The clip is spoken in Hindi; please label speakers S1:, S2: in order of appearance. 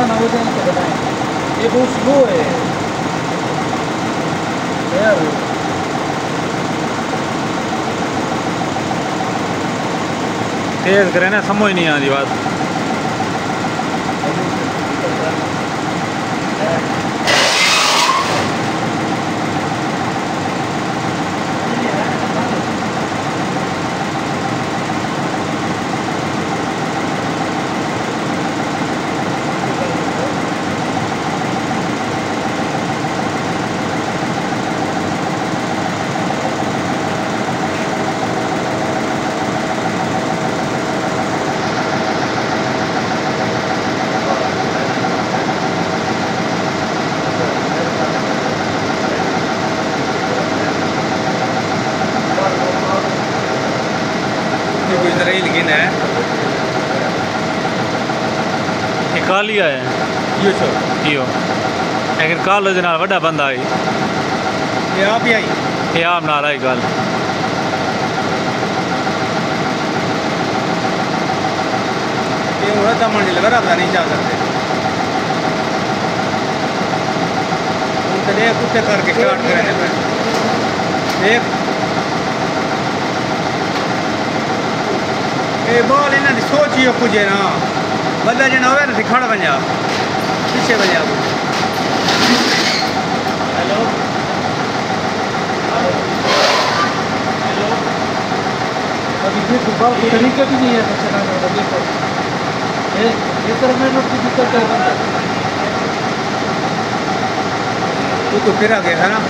S1: ना हो जाए तो बताएं। ये बहुत स्लो है यार।
S2: तेज करे ना, समझ नहीं आती बात।
S1: लेकिन है
S2: कालिया है
S1: यो छो
S2: यो, लेकिन कल दे नाल वड्डा बंदा आई।
S1: ये आप ही आई
S2: ये आप नाल आई कल।
S1: ये उड़ा दमन जिले में रात नहीं जा सकते। उनके लिए कुत्ते करके स्टार्ट करें देख ये बाल इन्हें सोचियो कुछ है ना बंदा जना होवे ना खड़ बजा पीछे बजा। हेलो हेलो अभी देखो बाल को तरीका भी नहीं है चलाने वाला। देखो ये तरह में लोग की दिक्कत है। वो तो फिर आ गया है ना।